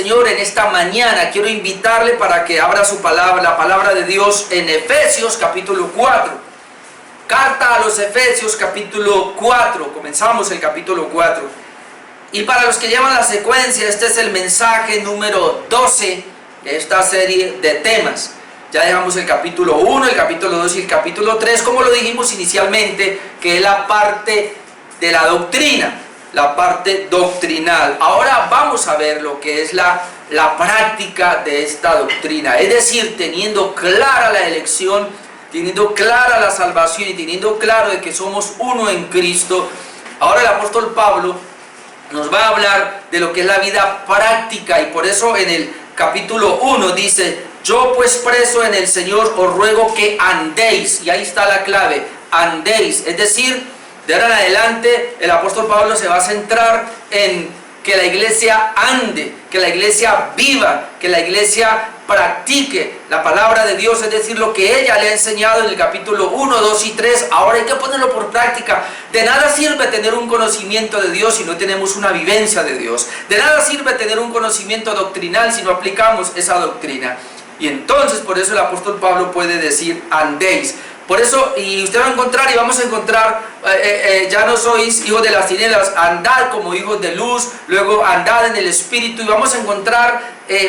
Señor, en esta mañana quiero invitarle para que abra su palabra, la palabra de Dios en Efesios capítulo 4. Carta a los Efesios capítulo 4. Comenzamos el capítulo 4. Y para los que llevan la secuencia, este es el mensaje número 12 de esta serie de temas. Ya dejamos el capítulo 1, el capítulo 2 y el capítulo 3, como lo dijimos inicialmente, que es la parte de la doctrina, la parte doctrinal. Ahora vamos a ver lo que es la práctica de esta doctrina, es decir, teniendo clara la elección, teniendo clara la salvación y teniendo claro de que somos uno en Cristo. Ahora el apóstol Pablo nos va a hablar de lo que es la vida práctica, y por eso en el capítulo 1 dice: yo pues preso en el Señor os ruego que andéis, y ahí está la clave, andéis, es decir, de ahora en adelante el apóstol Pablo se va a centrar en que la iglesia ande, que la iglesia viva, que la iglesia practique la palabra de Dios, es decir, lo que ella le ha enseñado en el capítulo 1, 2 y 3, ahora hay que ponerlo por práctica. De nada sirve tener un conocimiento de Dios si no tenemos una vivencia de Dios. De nada sirve tener un conocimiento doctrinal si no aplicamos esa doctrina. Y entonces por eso el apóstol Pablo puede decir andéis. Por eso, y usted va a encontrar, y vamos a encontrar, ya no sois hijos de las tinieblas, andad como hijos de luz, luego andad en el Espíritu, y vamos a encontrar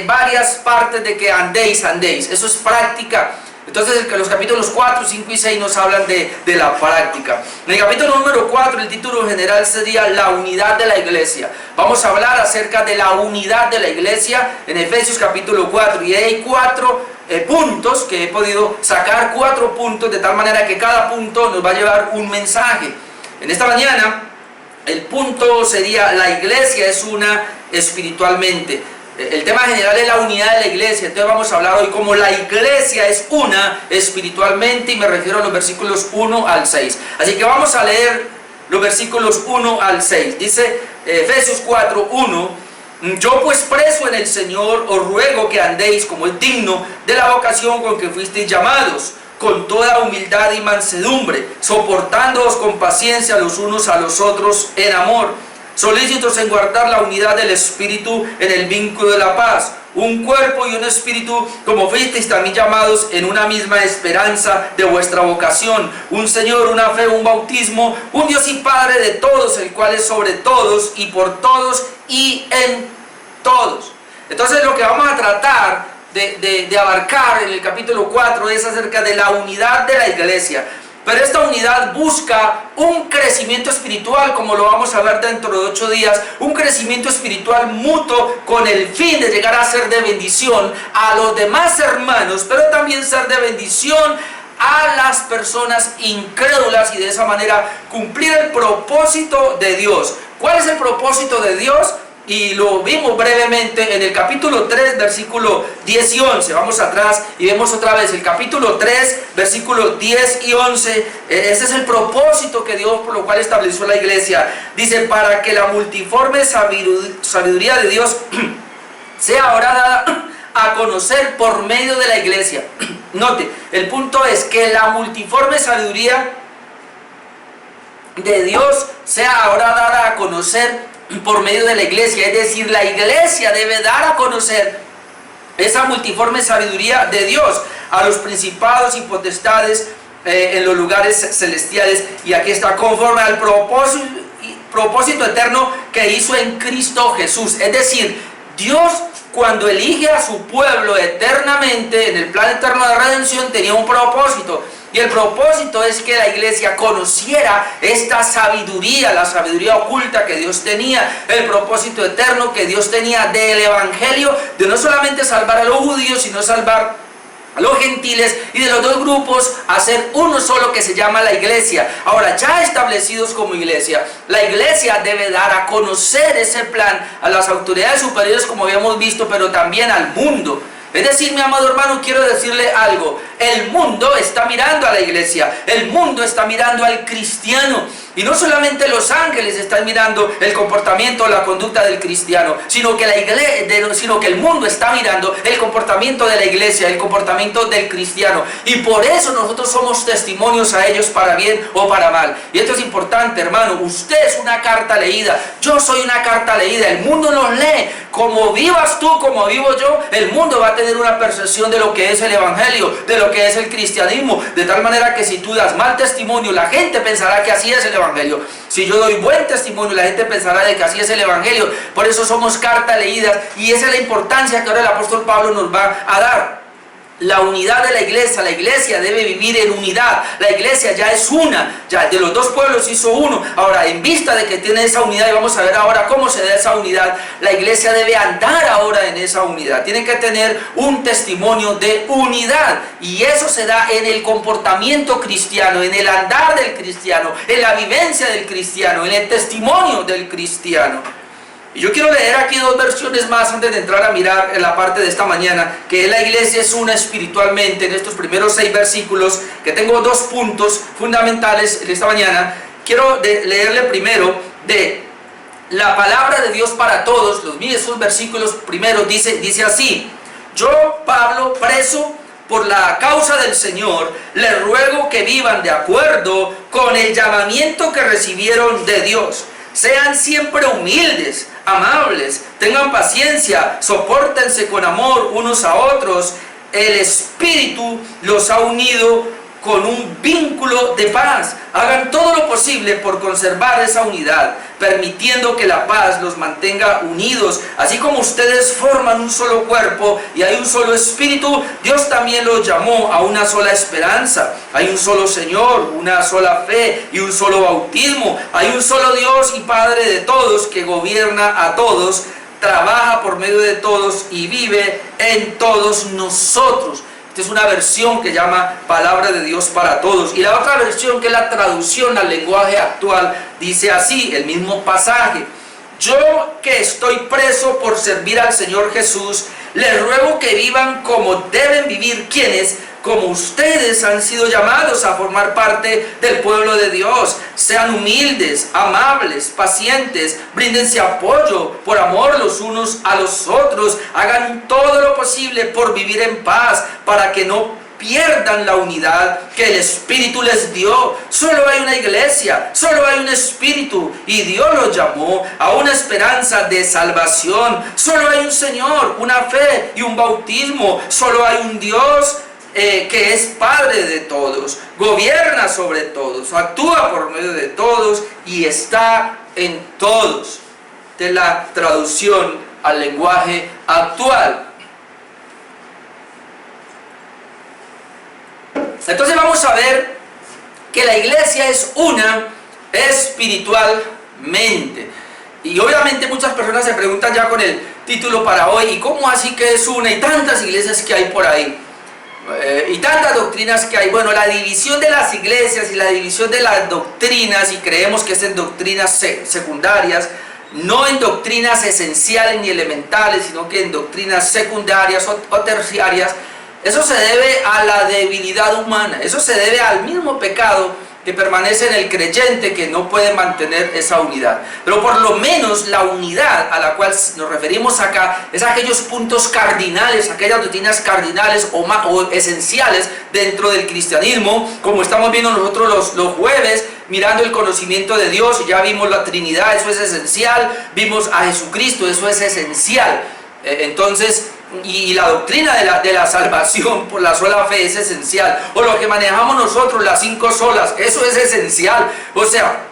varias partes de que andéis, eso es práctica. Entonces los capítulos 4, 5 y 6 nos hablan de la práctica. En el capítulo número 4 el título general sería la unidad de la iglesia. Vamos a hablar acerca de la unidad de la iglesia en Efesios capítulo 4, y hay 4 puntos que he podido sacar, 4 puntos, de tal manera que cada punto nos va a llevar un mensaje. En esta mañana el punto sería: la iglesia es una espiritualmente. El tema general es la unidad de la iglesia. Entonces vamos a hablar hoy como la iglesia es una espiritualmente, y me refiero a los versículos 1 al 6. Así que vamos a leer los versículos 1 al 6. Dice Efesios 4, 1: yo pues preso en el Señor os ruego que andéis como es digno de la vocación con que fuisteis llamados, con toda humildad y mansedumbre, soportándoos con paciencia los unos a los otros en amor, solícitos en guardar la unidad del Espíritu en el vínculo de la paz, un cuerpo y un espíritu, como fuisteis también llamados en una misma esperanza de vuestra vocación, un Señor, una fe, un bautismo, un Dios y Padre de todos, el cual es sobre todos y por todos y en todos. Entonces lo que vamos a tratar de abarcar en el capítulo 4 es acerca de la unidad de la iglesia. Pero esta unidad busca un crecimiento espiritual, como lo vamos a ver dentro de 8 días, un crecimiento espiritual mutuo con el fin de llegar a ser de bendición a los demás hermanos, pero también ser de bendición a las personas incrédulas, y de esa manera cumplir el propósito de Dios. ¿Cuál es el propósito de Dios? Y lo vimos brevemente en el capítulo 3, versículo 10 y 11. Vamos atrás y vemos otra vez el capítulo 3, versículos 10 y 11. Ese es el propósito que Dios, por lo cual estableció la iglesia. Dice: para que la multiforme sabiduría de Dios sea ahora dada a conocer por medio de la iglesia. Note, el punto es que la multiforme sabiduría de Dios sea ahora dada a conocer por medio de la iglesia, es decir, la iglesia debe dar a conocer esa multiforme sabiduría de Dios a los principados y potestades en los lugares celestiales, y aquí está, conforme al propósito eterno que hizo en Cristo Jesús. Es decir, Dios, cuando elige a su pueblo eternamente en el plan eterno de redención, tenía un propósito. Y el propósito es que la iglesia conociera esta sabiduría, la sabiduría oculta que Dios tenía, el propósito eterno que Dios tenía del evangelio, de no solamente salvar a los judíos, sino salvar a los gentiles, y de los dos grupos hacer uno solo, que se llama la iglesia. Ahora, ya establecidos como iglesia, la iglesia debe dar a conocer ese plan a las autoridades superiores, como habíamos visto, pero también al mundo. Es decir, mi amado hermano, quiero decirle algo: el mundo está mirando a la iglesia, el mundo está mirando al cristiano. Y no solamente los ángeles están mirando el comportamiento, la conducta del cristiano, sino que el mundo está mirando el comportamiento de la iglesia, el comportamiento del cristiano. Y por eso nosotros somos testimonios a ellos para bien o para mal. Y esto es importante, hermano. Usted es una carta leída. Yo soy una carta leída. El mundo nos lee. Como vivas tú, como vivo yo, el mundo va a tener una percepción de lo que es el evangelio, de lo que es el cristianismo. De tal manera que si tú das mal testimonio, la gente pensará que así es el evangelio. Si yo doy buen testimonio, la gente pensará de que así es el evangelio. Por eso somos cartas leídas, y esa es la importancia que ahora el apóstol Pablo nos va a dar. La unidad de la iglesia debe vivir en unidad. La iglesia ya es una, ya de los dos pueblos hizo uno. Ahora, en vista de que tiene esa unidad, y vamos a ver ahora cómo se da esa unidad, la iglesia debe andar ahora en esa unidad. Tiene que tener un testimonio de unidad, y eso se da en el comportamiento cristiano, en el andar del cristiano, en la vivencia del cristiano, en el testimonio del cristiano. Y yo quiero leer aquí dos versiones más antes de entrar a mirar en la parte de esta mañana, que la iglesia es una espiritualmente. En estos primeros 6 versículos, que tengo 2 puntos fundamentales en esta mañana, quiero leerle primero de la palabra de Dios para todos. Esos versículos primeros dice así: yo, Pablo, preso por la causa del Señor, les ruego que vivan de acuerdo con el llamamiento que recibieron de Dios. Sean siempre humildes, amables, tengan paciencia, sopórtense con amor unos a otros. El Espíritu los ha unido con un vínculo de paz. Hagan todo lo posible por conservar esa unidad, permitiendo que la paz los mantenga unidos. Así como ustedes forman un solo cuerpo y hay un solo espíritu, Dios también los llamó a una sola esperanza. Hay un solo Señor, una sola fe y un solo bautismo. Hay un solo Dios y Padre de todos, que gobierna a todos, trabaja por medio de todos y vive en todos nosotros. Esta es una versión que llama Palabra de Dios para todos. Y la otra versión, que es la traducción al lenguaje actual, dice así, el mismo pasaje: yo, que estoy preso por servir al Señor Jesús, les ruego que vivan como deben vivir quienes, como ustedes, han sido llamados a formar parte del pueblo de Dios. Sean humildes, amables, pacientes, bríndense apoyo por amor los unos a los otros. Hagan todo lo posible por vivir en paz, para que no pierdan la unidad que el Espíritu les dio. Solo hay una iglesia, solo hay un Espíritu, y Dios los llamó a una esperanza de salvación. Solo hay un Señor, una fe y un bautismo. Solo hay un Dios que es Padre de todos, gobierna sobre todos, actúa por medio de todos y está en todos. De la traducción al lenguaje actual. Entonces vamos a ver que la iglesia es una espiritualmente. Y obviamente muchas personas se preguntan ya con el título para hoy: ¿y cómo así que es una? Y tantas iglesias que hay por ahí, y tantas doctrinas que hay. Bueno, la división de las iglesias y la división de las doctrinas, y creemos que es en doctrinas secundarias, no en doctrinas esenciales ni elementales, sino que en doctrinas secundarias o terciarias. Eso se debe a la debilidad humana, eso se debe al mismo pecado que permanece en el creyente, que no puede mantener esa unidad. Pero por lo menos la unidad a la cual nos referimos acá es aquellos puntos cardinales, aquellas doctrinas cardinales o esenciales dentro del cristianismo, como estamos viendo nosotros los jueves, mirando el conocimiento de Dios. Ya vimos la Trinidad, eso es esencial. Vimos a Jesucristo, eso es esencial. Entonces, y la doctrina de la salvación por la sola fe es esencial. O lo que manejamos nosotros, las 5 solas, eso es esencial. O sea,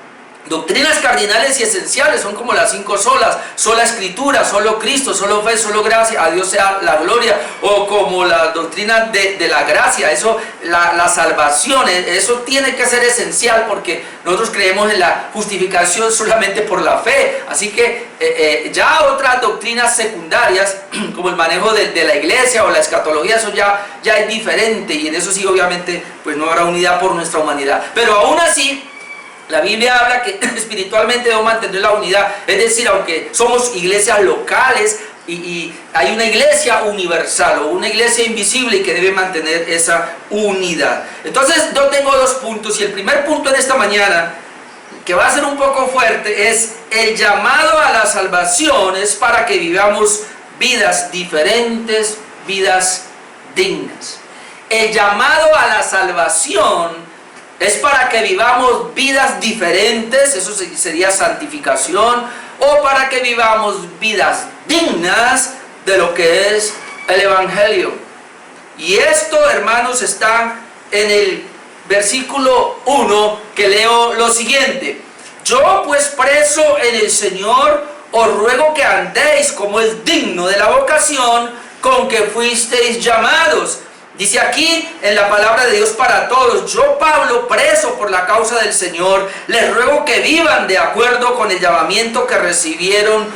doctrinas cardinales y esenciales son como las 5 solas: sola escritura, solo Cristo, solo fe, solo gracia, a Dios sea la gloria. O como la doctrina de la gracia, eso, la salvación, eso tiene que ser esencial, porque nosotros creemos en la justificación solamente por la fe. Así que ya otras doctrinas secundarias, como el manejo de la iglesia o la escatología, eso ya es diferente, y en eso sí obviamente pues no habrá unidad por nuestra humanidad. Pero aún así, la Biblia habla que espiritualmente debemos mantener la unidad. Es decir, aunque somos iglesias locales, y hay una iglesia universal o una iglesia invisible, y que debe mantener esa unidad. Entonces yo tengo 2 puntos, y el primer punto en esta mañana que va a ser un poco fuerte, es el llamado a la salvación es para que vivamos vidas diferentes, vidas dignas. El llamado a la salvación es para que vivamos vidas diferentes, eso sería santificación, o para que vivamos vidas dignas de lo que es el Evangelio. Y esto, hermanos, está en el versículo 1, que leo lo siguiente: yo pues preso en el Señor os ruego que andéis como es digno de la vocación con que fuisteis llamados. Dice aquí en la palabra de Dios para todos: yo, Pablo, preso por la causa del Señor, les ruego que vivan de acuerdo con el llamamiento que recibieron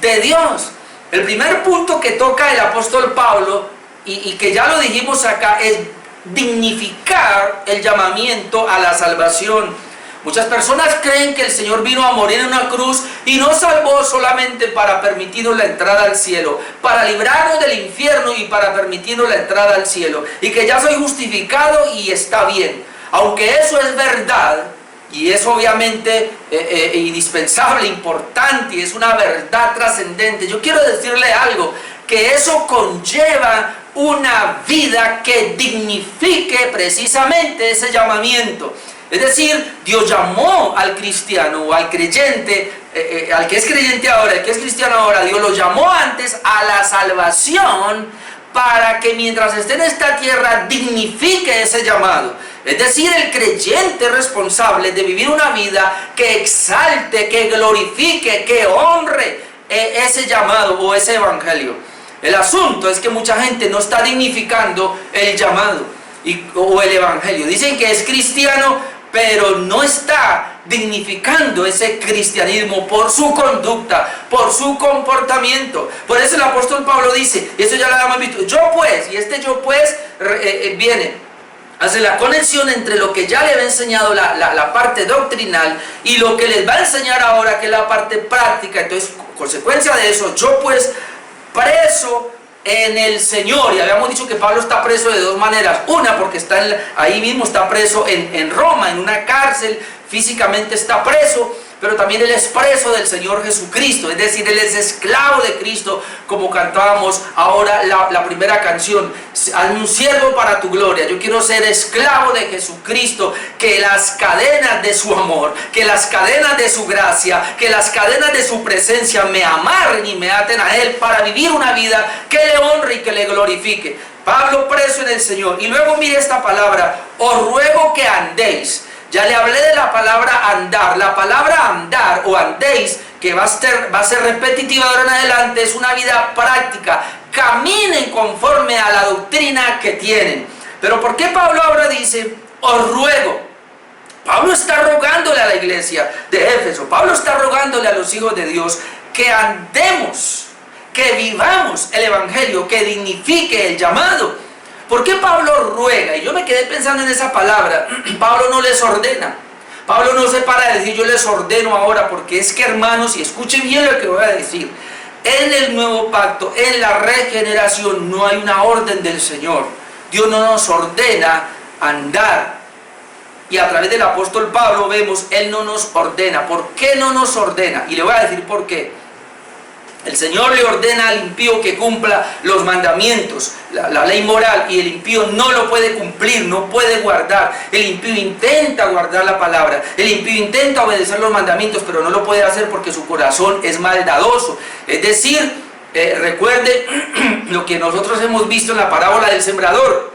de Dios. El primer punto que toca el apóstol Pablo, y que ya lo dijimos acá, es dignificar el llamamiento a la salvación. Muchas personas creen que el Señor vino a morir en una cruz y nos salvó solamente para permitirnos la entrada al cielo, para librarnos del infierno y para permitirnos la entrada al cielo, y que ya soy justificado y está bien. Aunque eso es verdad, y es obviamente indispensable, importante, y es una verdad trascendente, yo quiero decirle algo, que eso conlleva una vida que dignifique precisamente ese llamamiento. Es decir, Dios llamó al cristiano o al creyente, al que es creyente ahora, al que es cristiano ahora, Dios lo llamó antes a la salvación para que mientras esté en esta tierra dignifique ese llamado. Es decir, el creyente es responsable de vivir una vida que exalte, que glorifique, que honre ese llamado o ese evangelio. El asunto es que mucha gente no está dignificando el llamado o el evangelio. Dicen que es cristiano, pero no está dignificando ese cristianismo por su conducta, por su comportamiento. Por eso el apóstol Pablo dice, y eso ya lo habíamos visto, yo pues, y este yo pues viene, hace la conexión entre lo que ya le había enseñado la parte doctrinal y lo que les va a enseñar ahora, que es la parte práctica. Entonces, consecuencia de eso, yo pues, preso en el Señor. Y habíamos dicho que Pablo está preso de dos maneras: una, porque está ahí mismo, está preso en Roma, en una cárcel, físicamente está preso, pero también él es preso del Señor Jesucristo, es decir, él es esclavo de Cristo, como cantábamos ahora la primera canción: hazme un siervo para tu gloria. Yo quiero ser esclavo de Jesucristo, que las cadenas de su amor, que las cadenas de su gracia, que las cadenas de su presencia me amarren y me aten a él para vivir una vida que le honre y que le glorifique. Pablo preso en el Señor. Y luego mire esta palabra: os ruego que andéis. Ya le hablé de la palabra andar. La palabra andar o andéis, que va a ser repetitiva de ahora en adelante, es una vida práctica. Caminen conforme a la doctrina que tienen. Pero ¿por qué Pablo ahora dice os ruego? Pablo está rogándole a la iglesia de Éfeso, Pablo está rogándole a los hijos de Dios que andemos, que vivamos el evangelio, que dignifique el llamado. ¿Por qué Pablo ruega? Y yo me quedé pensando en esa palabra. Pablo no les ordena. Pablo no se para de decir yo les ordeno ahora, porque es que, hermanos, y escuchen bien lo que voy a decir, en el nuevo pacto, en la regeneración, no hay una orden del Señor. Dios no nos ordena andar. Y a través del apóstol Pablo vemos, él no nos ordena. ¿Por qué no nos ordena? Y le voy a decir por qué. El Señor le ordena al impío que cumpla los mandamientos, la ley moral, y el impío no lo puede cumplir, no puede guardar. El impío intenta guardar la palabra, el impío intenta obedecer los mandamientos, pero no lo puede hacer porque su corazón es maldadoso. Es decir, recuerde lo que nosotros hemos visto en la parábola del sembrador.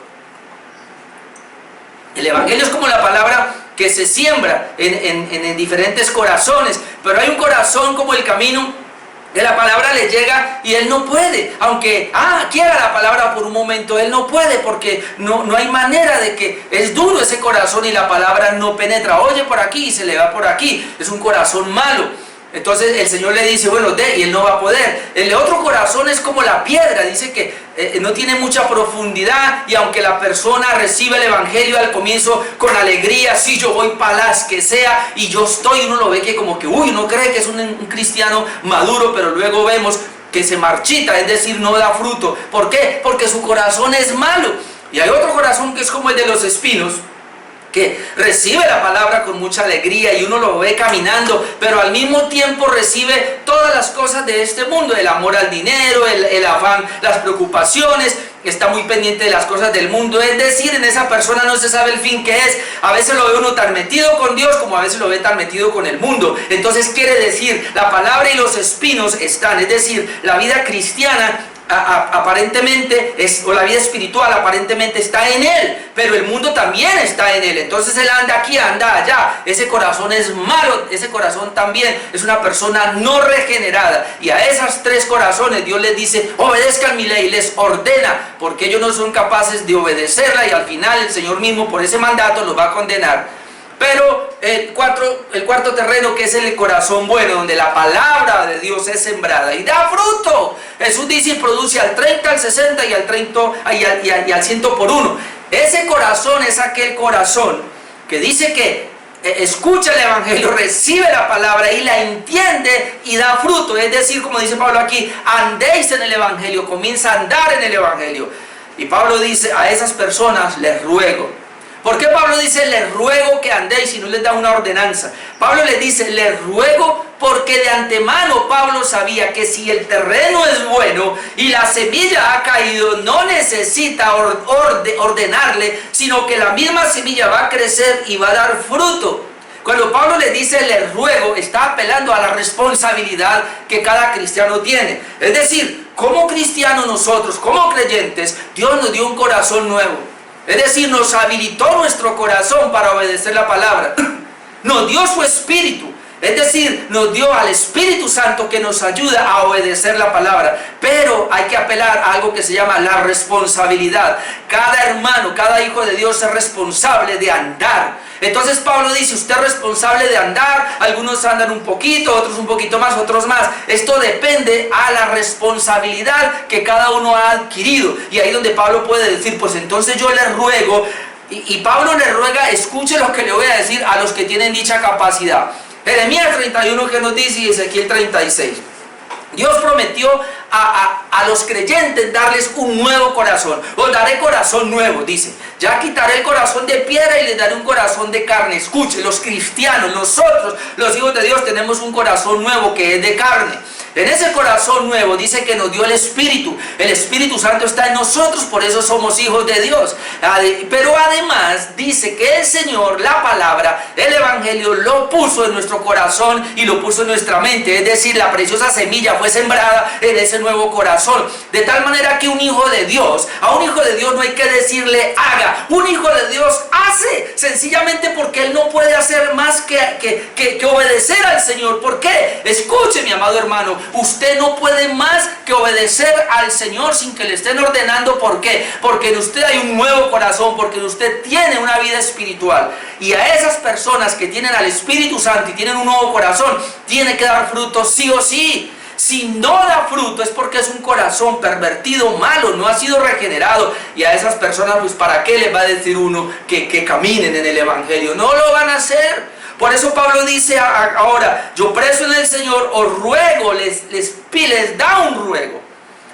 El evangelio es como la palabra que se siembra en diferentes corazones, pero hay un corazón como el camino, que la palabra le llega y él no puede, aunque quiera la palabra por un momento, él no puede, porque no hay manera de que, es duro ese corazón y la palabra no penetra, oye por aquí y se le va por aquí, es un corazón malo. Entonces el Señor le dice, bueno, y él no va a poder. El otro corazón es como la piedra, dice que no tiene mucha profundidad, y aunque la persona recibe el evangelio al comienzo con alegría, sí, yo voy para las que sea, y yo estoy, uno lo ve que como que, uno cree que es un cristiano maduro, pero luego vemos que se marchita, es decir, no da fruto. ¿Por qué? Porque su corazón es malo. Y hay otro corazón que es como el de los espinos, que recibe la palabra con mucha alegría y uno lo ve caminando, pero al mismo tiempo recibe todas las cosas de este mundo, el amor al dinero, el afán, las preocupaciones, está muy pendiente de las cosas del mundo. Es decir, en esa persona no se sabe el fin que es. A veces lo ve uno tan metido con Dios como a veces lo ve tan metido con el mundo. Entonces quiere decir, la palabra y los espinos están, es decir, la vida cristiana aparentemente o la vida espiritual aparentemente está en él, pero el mundo también está en él. Entonces él anda aquí, anda allá, ese corazón es malo, ese corazón también es una persona no regenerada, y a esas tres corazones Dios les dice: obedezcan mi ley, les ordena, porque ellos no son capaces de obedecerla, y al final el Señor mismo por ese mandato los va a condenar. Pero el cuarto terreno, que es el corazón bueno, donde la palabra de Dios es sembrada y da fruto. Jesús dice: y produce al 30, al 60 y al 30 y al 100 por uno. Ese corazón es aquel corazón que dice que escucha el evangelio, recibe la palabra y la entiende y da fruto. Es decir, como dice Pablo aquí, andéis en el evangelio, comienza a andar en el evangelio. Y Pablo dice: a esas personas les ruego. ¿Por qué Pablo dice les ruego que andéis y no les da una ordenanza? Pablo les dice les ruego porque de antemano Pablo sabía que si el terreno es bueno y la semilla ha caído, no necesita ordenarle, sino que la misma semilla va a crecer y va a dar fruto. Cuando Pablo les dice les ruego, está apelando a la responsabilidad que cada cristiano tiene. Es decir, como cristianos nosotros, como creyentes, Dios nos dio un corazón nuevo. Es decir, nos habilitó nuestro corazón para obedecer la palabra. Nos dio su espíritu. Es decir, nos dio al Espíritu Santo que nos ayuda a obedecer la palabra. Pero hay que apelar a algo que se llama la responsabilidad. Cada hermano, cada hijo de Dios es responsable de andar. Entonces Pablo dice: usted es responsable de andar. Algunos andan un poquito, otros un poquito más, otros más. Esto depende a la responsabilidad que cada uno ha adquirido. Y ahí donde Pablo puede decir: pues entonces yo les ruego. Y Pablo les ruega, escuche lo que le voy a decir a los que tienen dicha capacidad. Jeremías 31, que nos dice, y Ezequiel 36. Dios prometió a los creyentes darles un nuevo corazón. Os daré corazón nuevo, dice. Ya quitaré el corazón de piedra y les daré un corazón de carne. Escuche, los cristianos, nosotros, los hijos de Dios, tenemos un corazón nuevo que es de carne. En ese corazón nuevo dice que nos dio el Espíritu. El Espíritu Santo está en nosotros, por eso somos hijos de Dios. Pero además dice que el Señor, la palabra, el Evangelio, lo puso en nuestro corazón y lo puso en nuestra mente. Es decir, la preciosa semilla fue sembrada en ese nuevo corazón. De tal manera que un hijo de Dios, a un hijo de Dios no hay que decirle haga. Un hijo de Dios hace, sencillamente porque él no puede hacer más que obedecer al Señor. ¿Por qué? Escuche, mi amado hermano. Usted no puede más que obedecer al Señor sin que le estén ordenando. ¿Por qué? Porque en usted hay un nuevo corazón, porque en usted tiene una vida espiritual. Y a esas personas que tienen al Espíritu Santo y tienen un nuevo corazón, tiene que dar fruto sí o sí. Si no da fruto es porque es un corazón pervertido, malo, no ha sido regenerado. Y a esas personas, pues ¿para qué les va a decir uno que caminen en el Evangelio? No lo van a hacer. Por eso Pablo dice ahora: yo preso en el Señor, os ruego, les da un ruego.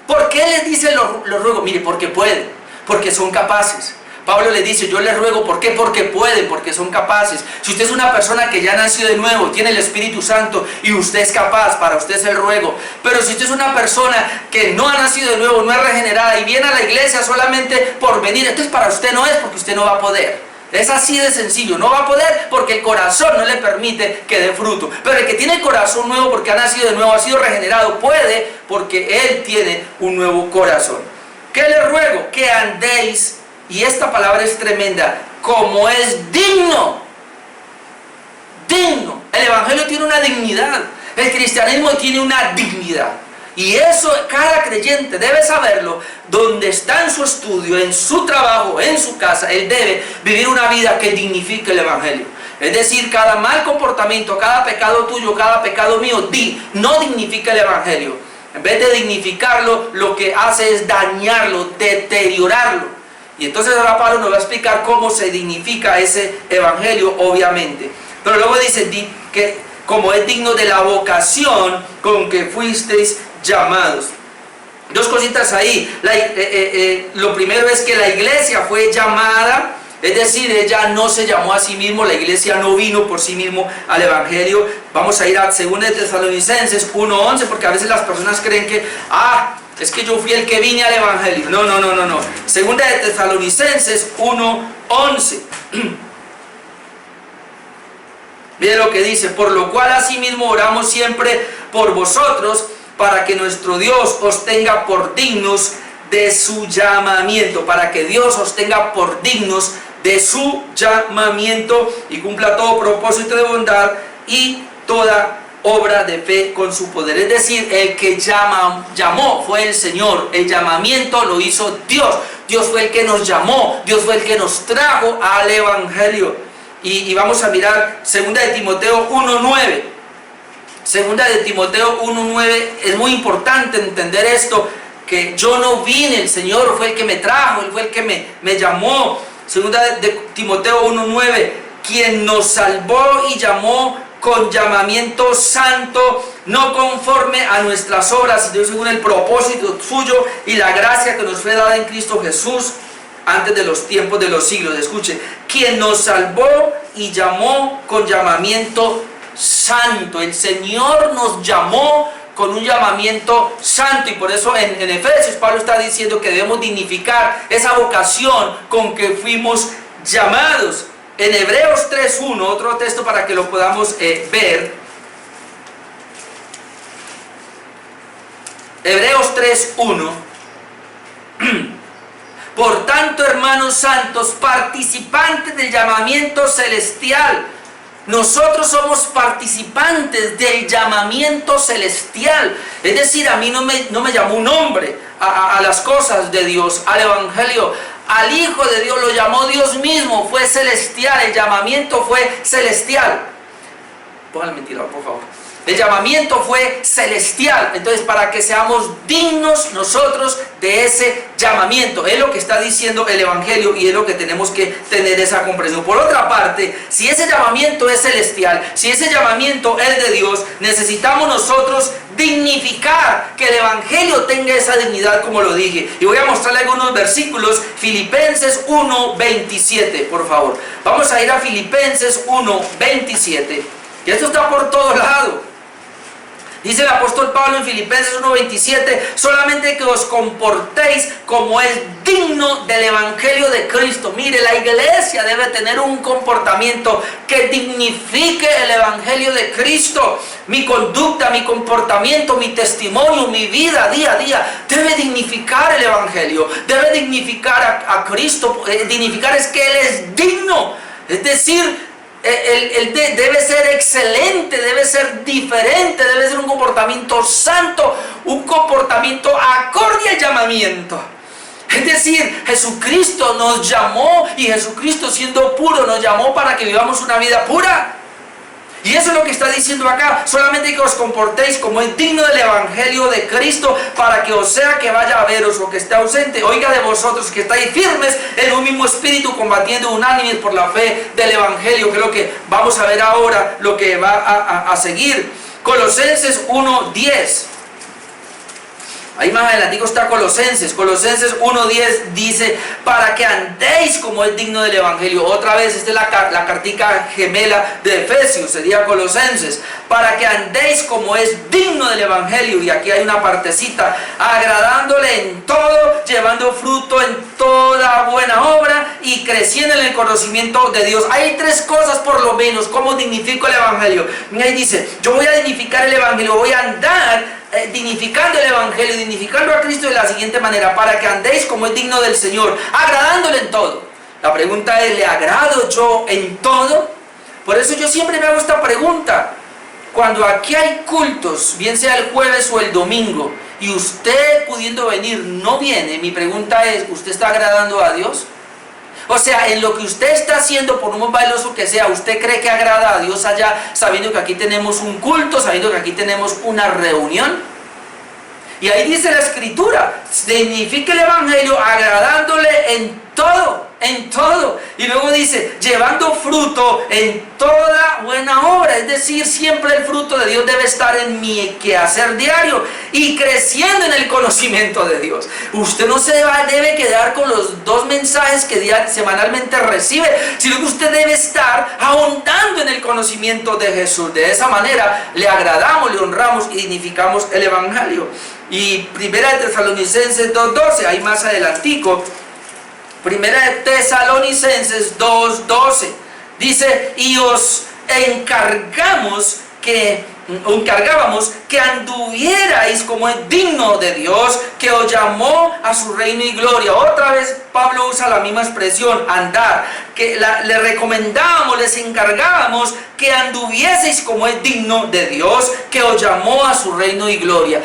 ¿Por qué les dice los ruego? Mire, porque pueden, porque son capaces. Pablo les dice: yo les ruego, ¿por qué? Porque pueden, porque son capaces. Si usted es una persona que ya nació de nuevo, tiene el Espíritu Santo y usted es capaz, para usted es el ruego. Pero si usted es una persona que no ha nacido de nuevo, no es regenerada y viene a la iglesia solamente por venir, entonces para usted no es, porque usted no va a poder. Es así de sencillo, no va a poder porque el corazón no le permite que dé fruto. Pero el que tiene el corazón nuevo porque ha nacido de nuevo, ha sido regenerado, puede porque él tiene un nuevo corazón. ¿Qué le ruego? Que andéis, y esta palabra es tremenda, como es digno. Digno. El Evangelio tiene una dignidad. El cristianismo tiene una dignidad. Y eso cada creyente debe saberlo. Donde está en su estudio, en su trabajo, en su casa, él debe vivir una vida que dignifique el Evangelio. Es decir, cada mal comportamiento, cada pecado tuyo, cada pecado mío, no dignifica el Evangelio. En vez de dignificarlo, lo que hace es dañarlo, deteriorarlo. Y entonces ahora Pablo nos va a explicar cómo se dignifica ese Evangelio, obviamente. Pero luego dice que como es digno de la vocación con que fuisteis llamados. Dos cositas ahí. Lo primero es que la iglesia fue llamada Es decir, ella no se llamó a sí mismo, la iglesia no vino por sí mismo al evangelio. Vamos a ir a 2 de Tesalonicenses 1:11, porque a veces las personas creen que, es que yo fui el que vine al evangelio. No. 2 de Tesalonicenses 1:11. Mire lo que dice: por lo cual asimismo oramos siempre por vosotros, para que nuestro Dios os tenga por dignos de su llamamiento, para que Dios os tenga por dignos de su llamamiento y cumpla todo propósito de bondad y toda obra de fe con su poder. Es decir, el que llamó fue el Señor, el llamamiento lo hizo Dios. Dios fue el que nos llamó, Dios fue el que nos trajo al evangelio. Y vamos a mirar 2 de Timoteo 1:9. 2 de Timoteo 1:9, es muy importante entender esto, que yo no vine, el Señor fue el que me trajo, Él fue el que me llamó. 2 de Timoteo 1:9, quien nos salvó y llamó con llamamiento santo, no conforme a nuestras obras, sino según el propósito suyo y la gracia que nos fue dada en Cristo Jesús antes de los tiempos de los siglos. Escuche, quien nos salvó y llamó con llamamiento santo. El Señor nos llamó con un llamamiento santo, y por eso en Efesios Pablo está diciendo que debemos dignificar esa vocación con que fuimos llamados. En Hebreos 3:1, otro texto para que lo podamos ver. Hebreos 3:1. Por tanto, hermanos santos, participantes del llamamiento celestial. Nosotros somos participantes del llamamiento celestial. Es decir, a mí no me llamó un hombre a las cosas de Dios, al evangelio. Al Hijo de Dios lo llamó Dios mismo, fue celestial, el llamamiento fue celestial. Póngale mentira, por favor. El llamamiento fue celestial. Entonces, para que seamos dignos nosotros de ese llamamiento, es lo que está diciendo el evangelio, y es lo que tenemos que tener esa comprensión. Por otra parte, si ese llamamiento es celestial, si ese llamamiento es de Dios, necesitamos nosotros dignificar, que el evangelio tenga esa dignidad, como lo dije. Y voy a mostrarle algunos versículos. Filipenses 1:27, por favor. Vamos a ir a Filipenses 1:27. Y esto está por todos lados. Dice el apóstol Pablo en Filipenses 1:27, solamente que os comportéis como es digno del evangelio de Cristo. Mire, la iglesia debe tener un comportamiento que dignifique el evangelio de Cristo. Mi conducta, mi comportamiento, mi testimonio, mi vida día a día debe dignificar el evangelio, debe dignificar a Cristo. Dignificar es que Él es digno, es decir, Él debe ser excelente, debe ser diferente, debe ser un comportamiento santo, un comportamiento acorde al llamamiento. Es decir, Jesucristo nos llamó, y Jesucristo, siendo puro, nos llamó para que vivamos una vida pura. Y eso es lo que está diciendo acá. Solamente que os comportéis como es digno del evangelio de Cristo, para que os sea que vaya a veros o que esté ausente, oiga de vosotros que estáis firmes en un mismo espíritu, combatiendo unánimes por la fe del evangelio, que es lo que vamos a ver ahora, lo que va a seguir. Colosenses 1:10. Ahí más adelantico está Colosenses 1:10, dice, para que andéis como es digno del evangelio. Otra vez, esta es la cartica gemela de Efesios, sería Colosenses. Para que andéis como es digno del evangelio. Y aquí hay una partecita: agradándole en todo, llevando fruto en toda buena obra y creciendo en el conocimiento de Dios. Hay tres cosas por lo menos, cómo dignifico el evangelio. Y ahí dice, yo voy a dignificar el evangelio, voy a andar dignificando el evangelio, dignificando a Cristo de la siguiente manera: para que andéis como es digno del Señor, agradándole en todo. La pregunta es, ¿le agrado yo en todo? Por eso yo siempre me hago esta pregunta. Cuando aquí hay cultos, bien sea el jueves o el domingo, y usted pudiendo venir no viene, mi pregunta es, ¿usted está agradando a Dios? O sea, en lo que usted está haciendo, por muy bailoso que sea, ¿usted cree que agrada a Dios allá, sabiendo que aquí tenemos un culto, sabiendo que aquí tenemos una reunión? Y ahí dice la escritura, significa el evangelio agradándole en todo, en todo. Y luego dice, llevando fruto en toda buena obra. Es decir, siempre el fruto de Dios debe estar en mi quehacer diario y creciendo en el conocimiento de Dios. Usted no se debe quedar con los 2 mensajes que semanalmente recibe, sino que usted debe estar ahondando en el conocimiento de Jesús. De esa manera le agradamos, le honramos y dignificamos el Evangelio. Y Primera de Tesalonicenses 2:12, ahí más adelantico, Primera de Tesalonicenses 2:12, dice, y os encargábamos que anduvierais como es digno de Dios, que os llamó a su reino y gloria. Otra vez Pablo usa la misma expresión, andar, que le recomendábamos, les encargábamos que anduvieseis como es digno de Dios, que os llamó a su reino y gloria.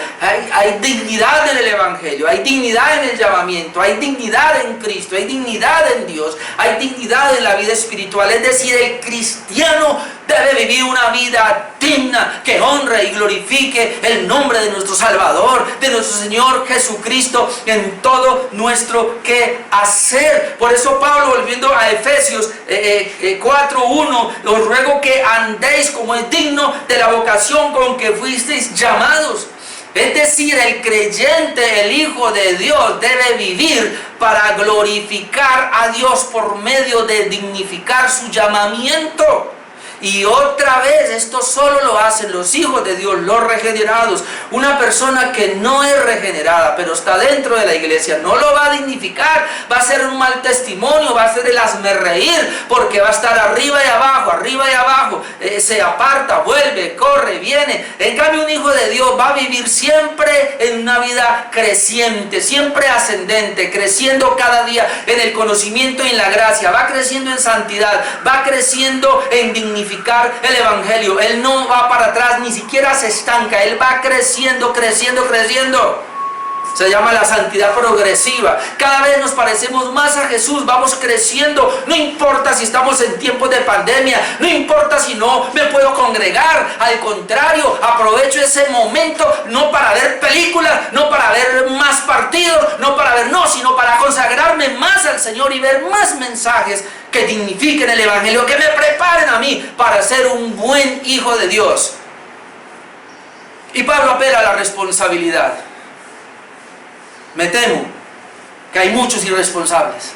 Hay dignidad en el Evangelio, hay dignidad en el llamamiento, hay dignidad en Cristo, hay dignidad en Dios, hay dignidad en la vida espiritual. Es decir, el cristiano debe vivir una vida digna, que honre y glorifique el nombre de nuestro Salvador, de nuestro Señor Jesucristo en todo nuestro quehacer. Por eso Pablo, volviendo a Efesios 4:1, os ruego que andéis como es digno de la vocación con que fuisteis llamados. Es decir, el creyente, el Hijo de Dios, debe vivir para glorificar a Dios por medio de dignificar su llamamiento. Y otra vez, esto solo lo hacen los hijos de Dios, los regenerados. Una persona que no es regenerada, pero está dentro de la iglesia, no lo va a dignificar, va a ser un mal testimonio, va a ser el hazmerreír, porque va a estar arriba y abajo, se aparta, vuelve, corre, viene. En cambio, un hijo de Dios va a vivir siempre en una vida creciente, siempre ascendente, creciendo cada día en el conocimiento y en la gracia, va creciendo en santidad, va creciendo en dignificación el Evangelio. Él no va para atrás, ni siquiera se estanca, él va creciendo. Se llama la santidad progresiva. Cada vez nos parecemos más a Jesús, vamos creciendo. No importa si estamos en tiempos de pandemia, no importa si no me puedo congregar. Al contrario, aprovecho ese momento no para ver películas, no para ver más partidos, sino para consagrarme más al Señor y ver más mensajes que dignifiquen el Evangelio, que me preparen a mí para ser un buen hijo de Dios. Y Pablo apela a la responsabilidad. Me temo que hay muchos irresponsables.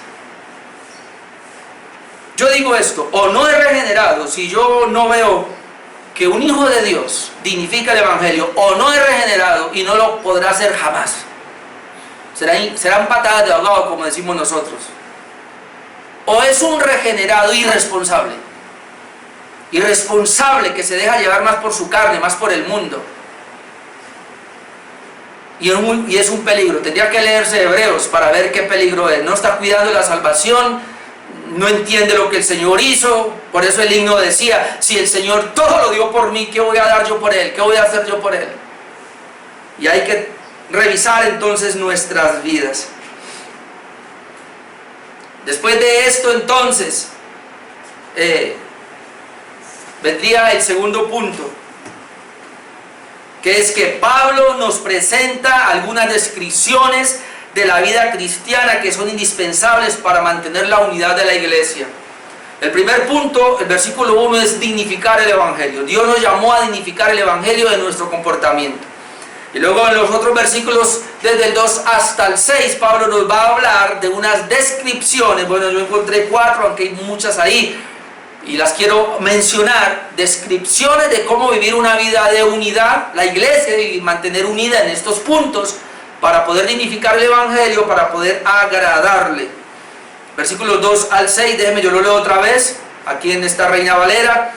Yo digo esto, o no he regenerado, si yo no veo que un hijo de Dios dignifica el Evangelio, o no he regenerado y no lo podrá hacer jamás. Serán patadas de ahogado, como decimos nosotros. O es un regenerado irresponsable que se deja llevar más por su carne, más por el mundo. Y es un peligro. Tendría que leerse Hebreos para ver qué peligro es. No está cuidando la salvación, no entiende lo que el Señor hizo. Por eso el himno decía, si el Señor todo lo dio por mí, ¿qué voy a dar yo por Él? ¿Qué voy a hacer yo por Él? Y hay que revisar entonces nuestras vidas. Después de esto entonces vendría el segundo punto, que es que Pablo nos presenta algunas descripciones de la vida cristiana que son indispensables para mantener la unidad de la iglesia. El primer punto, el versículo 1, es dignificar el Evangelio. Dios nos llamó a dignificar el Evangelio de nuestro comportamiento. Y luego en los otros versículos, desde el 2 hasta el 6, Pablo nos va a hablar de unas descripciones. Bueno, yo encontré 4, aunque hay muchas ahí, y las quiero mencionar. Descripciones de cómo vivir una vida de unidad, la iglesia, y mantener unida en estos puntos, para poder dignificar el Evangelio, para poder agradarle. Versículos 2 al 6, déjenme, yo lo leo otra vez, aquí en esta Reina Valera.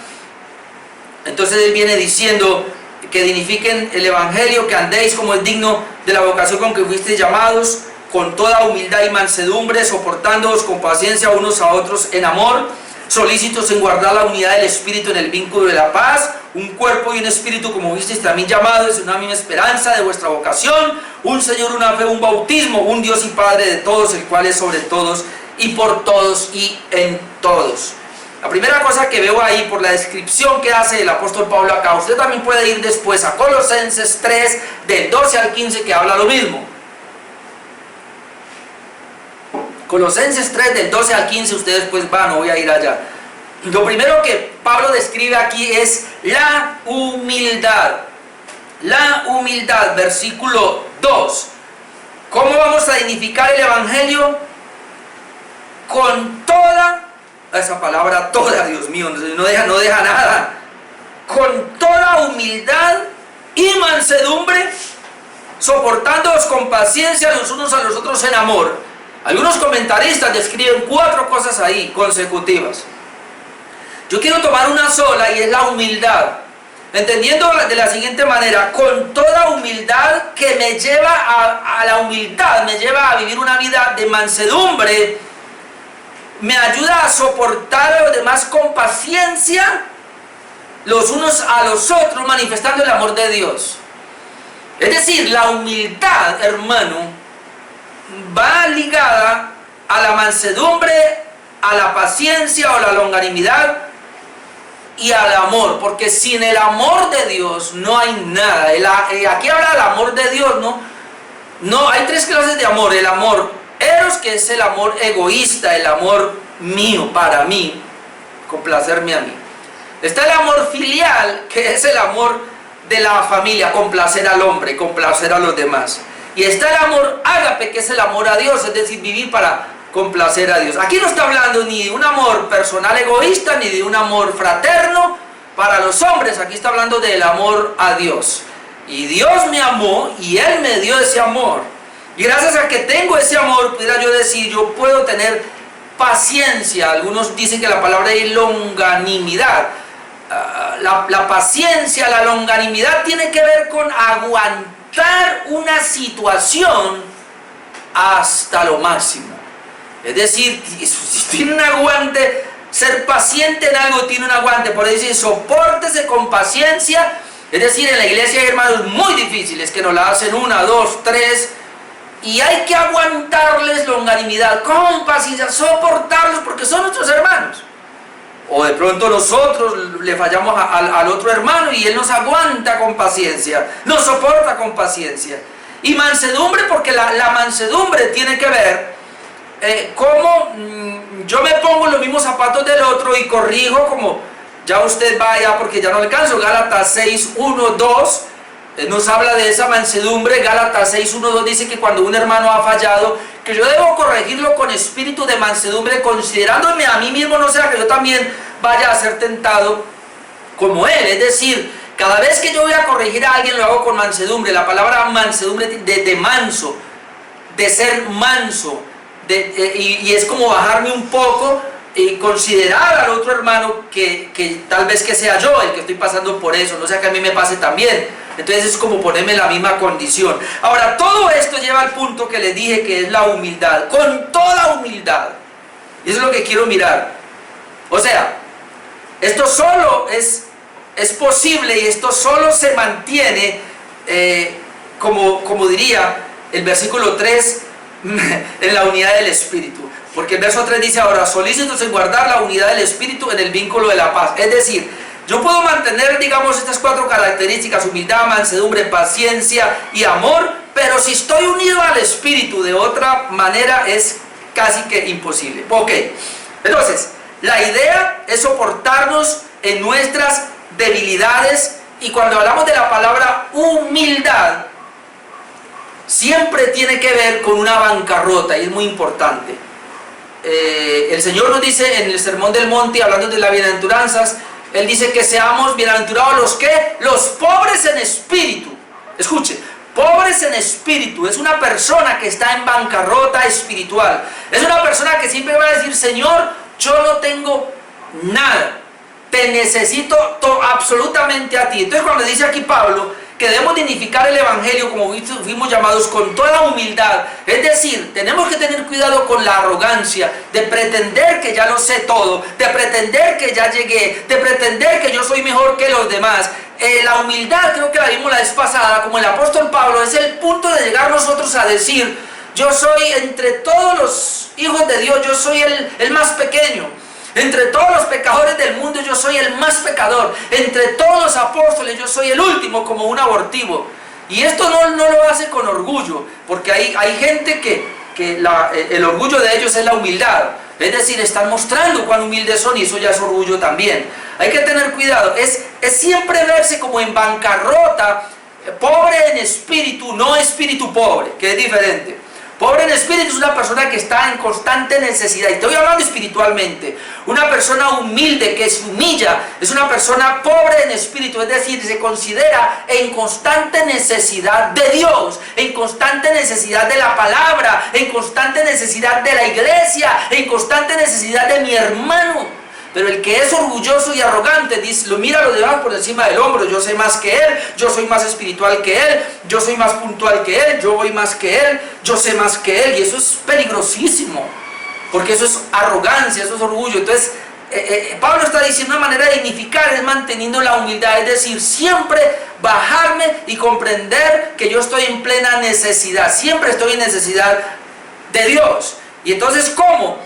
Entonces él viene diciendo que dignifiquen el Evangelio, que andéis como es digno de la vocación con que fuisteis llamados, con toda humildad y mansedumbre, soportándoos con paciencia unos a otros en amor, solícitos en guardar la unidad del Espíritu en el vínculo de la paz, un cuerpo y un espíritu como visteis también llamados, en una misma esperanza de vuestra vocación, un Señor, una fe, un bautismo, un Dios y Padre de todos, el cual es sobre todos y por todos y en todos. La primera cosa que veo ahí, por la descripción que hace el apóstol Pablo acá, usted también puede ir después a Colosenses 3, del 12 al 15, que habla lo mismo. Colosenses 3 del 12 al 15, ustedes pues van, no voy a ir allá. Lo primero que Pablo describe aquí es la humildad. La humildad, versículo 2. ¿Cómo vamos a dignificar el evangelio? Con toda, esa palabra toda, Dios mío, no deja nada. Con toda humildad y mansedumbre, soportándoos con paciencia los unos a los otros en amor. Algunos comentaristas describen 4 cosas ahí consecutivas. Yo quiero tomar una sola y es la humildad, entendiendo de la siguiente manera: con toda humildad que me lleva a la humildad, me lleva a vivir una vida de mansedumbre, me ayuda a soportar a los demás con paciencia, los unos a los otros, manifestando el amor de Dios. Es decir, la humildad, hermano, va ligada a la mansedumbre, a la paciencia o la longanimidad y al amor, porque sin el amor de Dios no hay nada. Aquí habla del amor de Dios, no, hay 3 clases de amor: el amor eros, que es el amor egoísta, el amor mío, para mí, complacerme a mí. Está el amor filial, que es el amor de la familia, complacer al hombre, complacer a los demás. Y está el amor ágape, que es el amor a Dios, es decir, vivir para complacer a Dios. Aquí no está hablando ni de un amor personal egoísta, ni de un amor fraterno para los hombres. Aquí está hablando del amor a Dios. Y Dios me amó y Él me dio ese amor. Y gracias a que tengo ese amor, pudiera yo decir, yo puedo tener paciencia. Algunos dicen que la palabra es longanimidad. La paciencia, la longanimidad tiene que ver con aguantar una situación hasta lo máximo. Es decir, si tiene un aguante, ser paciente en algo tiene un aguante. Por eso dice, sopórtese con paciencia. Es decir, en la iglesia hay hermanos muy difíciles que nos la hacen 1, 2, 3, y hay que aguantarles longanimidad, con paciencia, soportarlos porque son nuestros hermanos. O de pronto nosotros le fallamos al otro hermano y él nos aguanta con paciencia, nos soporta con paciencia. Y mansedumbre, porque la mansedumbre tiene que ver cómo yo me pongo en los mismos zapatos del otro y corrijo, como ya usted vaya porque ya no alcanzo. Gálatas 6, 1, 2 nos habla de esa mansedumbre. Gálatas 6, 1, 2 dice que cuando un hermano ha fallado, que yo debo corregirlo con espíritu de mansedumbre, considerándome a mí mismo, no sea que yo también vaya a ser tentado como él. Es decir, cada vez que yo voy a corregir a alguien, lo hago con mansedumbre. La palabra mansedumbre de manso, de ser manso, y es como bajarme un poco y considerar al otro hermano que tal vez que sea yo el que estoy pasando por eso, no sea que a mí me pase también. Entonces es como ponerme en la misma condición. Ahora, todo esto lleva al punto que les dije, que es la humildad, con toda humildad. Y eso es lo que quiero mirar. O sea, esto solo es posible y esto solo se mantiene, como diría el versículo 3, en la unidad del Espíritu. Porque el verso 3 dice: ahora solícitos en guardar la unidad del Espíritu en el vínculo de la paz. Es decir, yo puedo mantener, digamos, estas 4 características: humildad, mansedumbre, paciencia y amor, pero si estoy unido al Espíritu de otra manera es casi que imposible. Ok, entonces, la idea es soportarnos en nuestras debilidades, y cuando hablamos de la palabra humildad, siempre tiene que ver con una bancarrota, y es muy importante. El Señor nos dice en el Sermón del Monte, hablando de las bienaventuranzas, Él dice que seamos bienaventurados los que, los pobres en espíritu. Escuche, pobres en espíritu es una persona que está en bancarrota espiritual. Es una persona que siempre va a decir: Señor, yo no tengo nada, te necesito absolutamente a ti. Entonces, cuando dice aquí Pablo que debemos dignificar el evangelio, como fuimos llamados, con toda humildad, es decir, tenemos que tener cuidado con la arrogancia de pretender que ya lo sé todo, de pretender que ya llegué, de pretender que yo soy mejor que los demás. La humildad, creo que la vimos la vez pasada, como el apóstol Pablo, es el punto de llegar nosotros a decir: yo soy, entre todos los hijos de Dios, yo soy el más pequeño. Entre todos los pecadores del mundo yo soy el más pecador. Entre todos los apóstoles yo soy el último, como un abortivo. Y esto no lo hace con orgullo, porque hay gente que el orgullo de ellos es la humildad. Es decir, están mostrando cuán humildes son y eso ya es orgullo también. Hay que tener cuidado. Es siempre verse como en bancarrota, pobre en espíritu, no espíritu pobre, que es diferente. Pobre en espíritu es una persona que está en constante necesidad, y estoy hablando espiritualmente. Una persona humilde que se humilla es una persona pobre en espíritu, es decir, se considera en constante necesidad de Dios, en constante necesidad de la palabra, en constante necesidad de la iglesia, en constante necesidad de mi hermano. Pero el que es orgulloso y arrogante dice, lo mira a los demás por encima del hombro. Yo sé más que él, yo soy más espiritual que él, yo soy más puntual que él, yo voy más que él, yo sé más que él. Y eso es peligrosísimo, porque eso es arrogancia, eso es orgullo. Entonces Pablo está diciendo una manera de dignificar es manteniendo la humildad, es decir, siempre bajarme y comprender que yo estoy en plena necesidad, siempre estoy en necesidad de Dios. Y entonces, ¿cómo?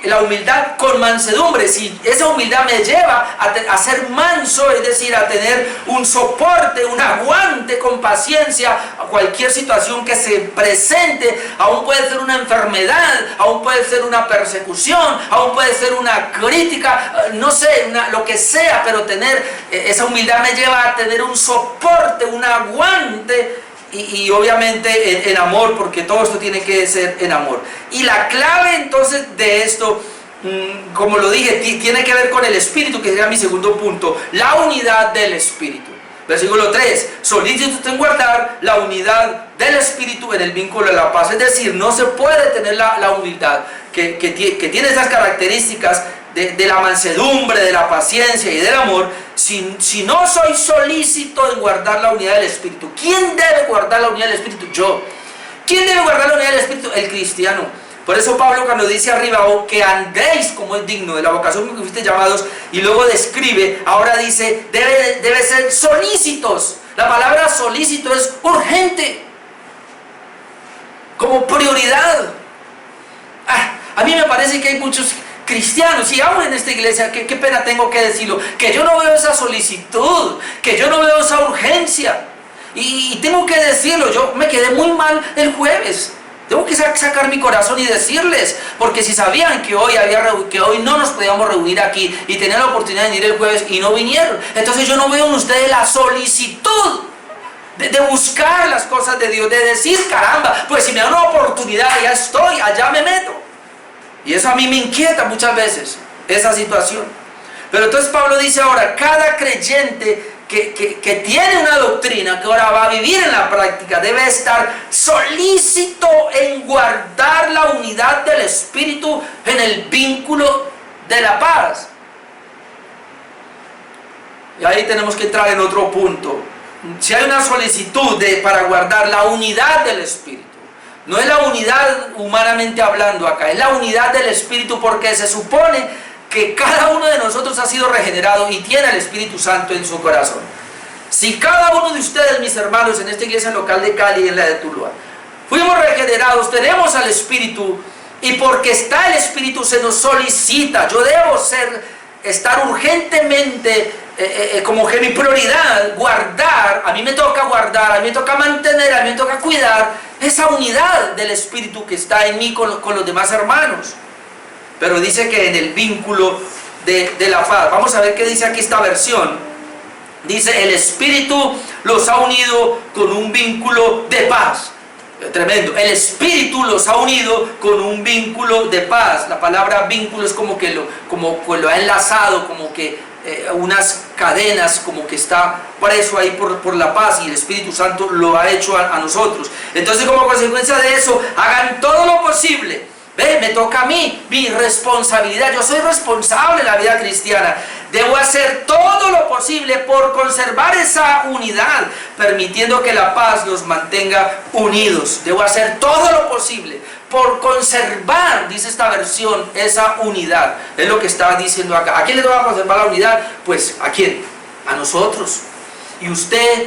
La humildad con mansedumbre. Si esa humildad me lleva a ser manso, es decir, a tener un soporte, un aguante con paciencia a cualquier situación que se presente, aún puede ser una enfermedad, aún puede ser una persecución, aún puede ser una crítica, no sé, lo que sea, pero tener esa humildad me lleva a tener un soporte, un aguante. Y obviamente en amor, porque todo esto tiene que ser en amor. Y la clave entonces de esto, como lo dije, tiene que ver con el espíritu, que sería mi segundo punto, la unidad del espíritu. Versículo 3, solícitos en guardar la unidad del espíritu en el vínculo de la paz. Es decir, no se puede tener la humildad que tiene esas características de la mansedumbre, de la paciencia y del amor, si no soy solícito en guardar la unidad del espíritu. ¿Quién debe guardar la unidad del espíritu? Yo. ¿Quién debe guardar la unidad del espíritu? El cristiano. Por eso Pablo, cuando dice arriba, que andéis como es digno de la vocación que fuiste llamados, y luego describe, ahora dice, debe ser solícitos. La palabra solícito es urgente, como prioridad. A mí me parece que hay muchos cristianos, y aún en esta iglesia, qué pena tengo que decirlo, que yo no veo esa solicitud, que yo no veo esa urgencia, y tengo que decirlo. Yo me quedé muy mal el jueves. Tengo que sacar mi corazón y decirles, porque si sabían que hoy no nos podíamos reunir aquí y tenían la oportunidad de venir el jueves y no vinieron, entonces yo no veo en ustedes la solicitud de buscar las cosas de Dios, de decir, caramba, pues si me da una oportunidad, ya estoy, allá me meto. Y eso a mí me inquieta muchas veces, esa situación. Pero entonces Pablo dice ahora, cada creyente que tiene una doctrina, que ahora va a vivir en la práctica, debe estar solícito en guardar la unidad del Espíritu en el vínculo de la paz. Y ahí tenemos que entrar en otro punto. Si hay una solicitud para guardar la unidad del Espíritu, no es la unidad humanamente hablando acá, es la unidad del Espíritu, porque se supone que cada uno de nosotros ha sido regenerado y tiene el Espíritu Santo en su corazón. Si cada uno de ustedes, mis hermanos, en esta iglesia local de Cali y en la de Tuluá, fuimos regenerados, tenemos al Espíritu, y porque está el Espíritu se nos solicita. Yo debo estar urgentemente, como que mi prioridad, guardar. A mí me toca guardar, a mí me toca mantener, a mí me toca cuidar esa unidad del Espíritu que está en mí con los demás hermanos. Pero dice que en el vínculo de la paz. Vamos a ver qué dice aquí esta versión. Dice, el Espíritu los ha unido con un vínculo de paz. Tremendo. El Espíritu los ha unido con un vínculo de paz. La palabra vínculo es como que lo ha enlazado, como que unas cadenas, como que está preso ahí por la paz, y el Espíritu Santo lo ha hecho a nosotros. Entonces, como consecuencia de eso, hagan todo lo posible. Me toca a mí, mi responsabilidad. Yo soy responsable en la vida cristiana. Debo hacer todo lo posible por conservar esa unidad, permitiendo que la paz nos mantenga unidos. Debo hacer todo lo posible por conservar, dice esta versión, esa unidad. Es lo que está diciendo acá. ¿A quién le va a conservar la unidad? Pues, ¿a quién? A nosotros. Y usted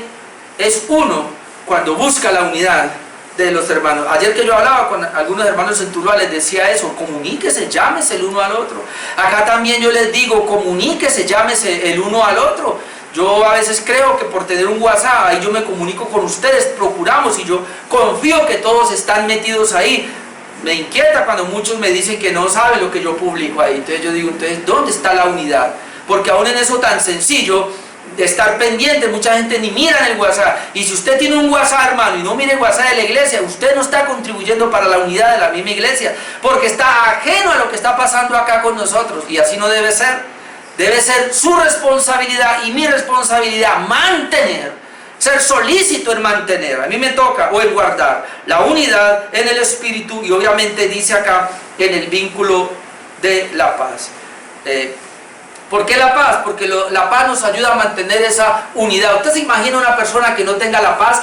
es uno cuando busca la unidad de los hermanos. Ayer que yo hablaba con algunos hermanos en Tuluá, les decía eso: comuníquese, llámese el uno al otro. Acá también yo les digo, comuníquese, llámese el uno al otro. Yo a veces creo que por tener un WhatsApp, ahí yo me comunico con ustedes, procuramos, y yo confío que todos están metidos ahí. me inquieta cuando muchos me dicen que no saben lo que yo publico ahí. Entonces yo digo, entonces, ¿dónde está la unidad? Porque aún en eso tan sencillo de estar pendiente, mucha gente ni mira en el WhatsApp. Y si usted tiene un WhatsApp, hermano, y no mira el WhatsApp de la iglesia, usted no está contribuyendo para la unidad de la misma iglesia, porque está ajeno a lo que está pasando acá con nosotros. Y así no debe ser. Debe ser su responsabilidad y mi responsabilidad mantener, ser solícito en mantener. A mí me toca, o en guardar la unidad en el espíritu, y obviamente dice acá en el vínculo de la paz. ¿Por qué la paz? Porque la paz nos ayuda a mantener esa unidad. Usted se imagina una persona que no tenga la paz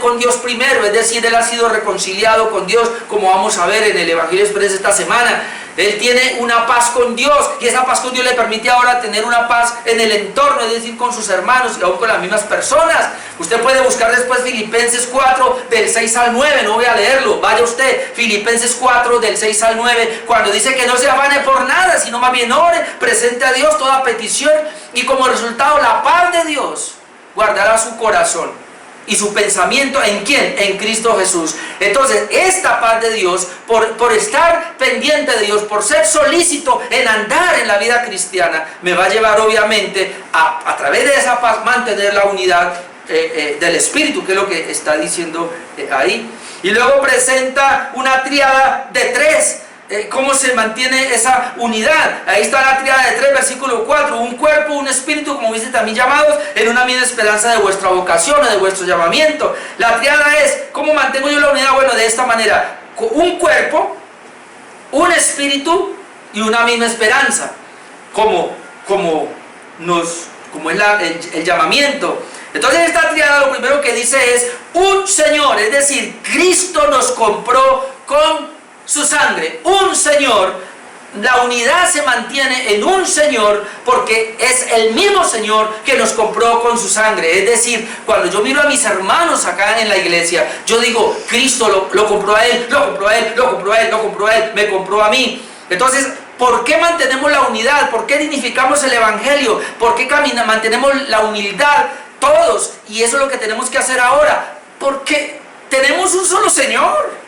con Dios primero, es decir, él ha sido reconciliado con Dios, como vamos a ver en el Evangelio Express esta semana. Él tiene una paz con Dios, y esa paz con Dios le permite ahora tener una paz en el entorno, es decir, con sus hermanos y aún con las mismas personas. Usted puede buscar después Filipenses 4 del 6 al 9, no voy a leerlo, vaya usted, Filipenses 4 del 6 al 9, cuando dice que no se afane por nada, sino más bien ore, presente a Dios toda petición, y como resultado la paz de Dios guardará su corazón y su pensamiento. ¿En quién? En Cristo Jesús. Entonces esta paz de Dios, por estar pendiente de Dios, por ser solícito en andar en la vida cristiana, me va a llevar obviamente a través de esa paz mantener la unidad del Espíritu, que es lo que está diciendo ahí. Y luego presenta una tríada de tres. ¿Cómo se mantiene esa unidad? Ahí está la tríada de 3, versículo 4. Un cuerpo, un espíritu, como dice también, llamados en una misma esperanza de vuestra vocación o de vuestro llamamiento. La tríada es, ¿cómo mantengo yo la unidad? Bueno, de esta manera: un cuerpo, un espíritu y una misma esperanza. Como es el llamamiento. Entonces esta tríada lo primero que dice es un Señor, es decir, Cristo nos compró con su sangre, un Señor. La unidad se mantiene en un Señor porque es el mismo Señor que nos compró con su sangre. Es decir, cuando yo miro a mis hermanos acá en la iglesia, yo digo, Cristo lo compró a él, lo compró a él, lo compró a él, lo compró a él, me compró a mí. Entonces, ¿por qué mantenemos la unidad? ¿Por qué dignificamos el Evangelio? ¿Por qué mantenemos la humildad todos? Y eso es lo que tenemos que hacer ahora, porque tenemos un solo Señor,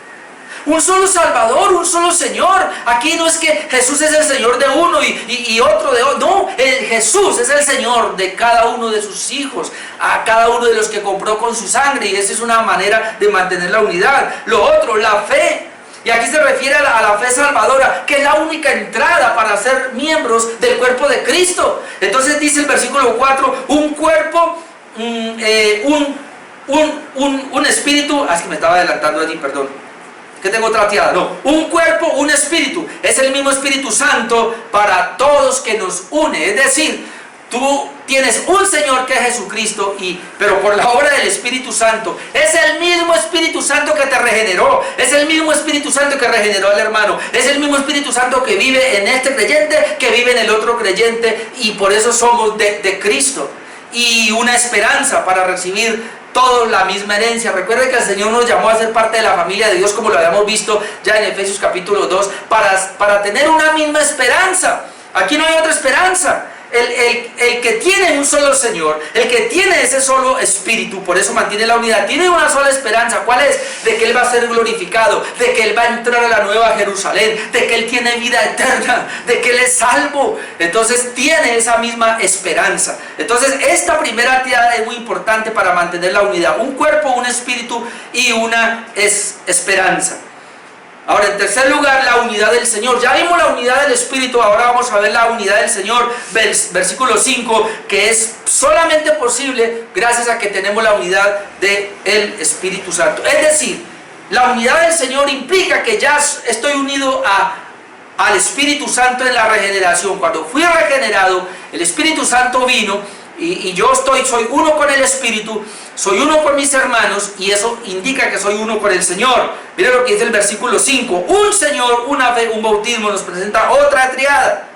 un solo Salvador, un solo Señor. Aquí no es que Jesús es el Señor de uno y otro de otro. No, Jesús es el Señor de cada uno de sus hijos, a cada uno de los que compró con su sangre. Y esa es una manera de mantener la unidad. Lo otro, la fe. Y aquí se refiere a la fe salvadora, que es la única entrada para ser miembros del cuerpo de Cristo. Entonces dice el versículo 4, un cuerpo, un espíritu. Es que me estaba adelantando allí, perdón. Que tengo otra tirada, no, un cuerpo, un espíritu, es el mismo Espíritu Santo para todos que nos une. Es decir, tú tienes un Señor que es Jesucristo, pero por la obra del Espíritu Santo, es el mismo Espíritu Santo que te regeneró, es el mismo Espíritu Santo que regeneró al hermano, es el mismo Espíritu Santo que vive en este creyente, que vive en el otro creyente, y por eso somos de Cristo, y una esperanza para recibir todos la misma herencia. Recuerden que el Señor nos llamó a ser parte de la familia de Dios, como lo habíamos visto ya en Efesios capítulo 2, para tener una misma esperanza. Aquí no hay otra esperanza. El que tiene un solo Señor, el que tiene ese solo Espíritu, por eso mantiene la unidad, tiene una sola esperanza. ¿Cuál es? De que Él va a ser glorificado, de que Él va a entrar a la nueva Jerusalén, de que Él tiene vida eterna, de que Él es salvo. Entonces tiene esa misma esperanza. Entonces esta primera tirada es muy importante para mantener la unidad: un cuerpo, un espíritu y una esperanza. Ahora, en tercer lugar, la unidad del Señor. Ya vimos la unidad del Espíritu, ahora vamos a ver la unidad del Señor. Versículo 5, que es solamente posible gracias a que tenemos la unidad del Espíritu Santo. Es decir, la unidad del Señor implica que ya estoy unido al Espíritu Santo en la regeneración. Cuando fui regenerado, el Espíritu Santo vino y yo soy uno con el Espíritu, soy uno con mis hermanos, y eso indica que soy uno con el Señor. Mira lo que dice el versículo 5: un Señor, una fe, un bautismo. Nos presenta otra triada.